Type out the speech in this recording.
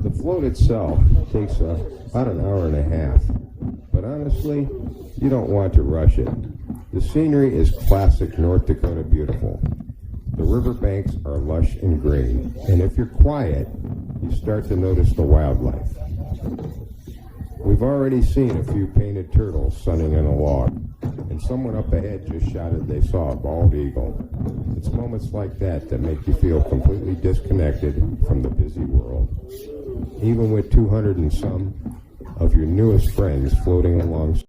The float itself takes about an hour and a half, but honestly, you don't want to rush it. The scenery is classic North Dakota beautiful. The riverbanks are lush and green, and if you're quiet, you start to notice the wildlife. We've already seen a few painted turtles sunning on a log, and someone up ahead just shouted they saw a bald eagle. It's moments like that that make you feel completely disconnected from the busy world. Even with 200 and some of your newest friends floating along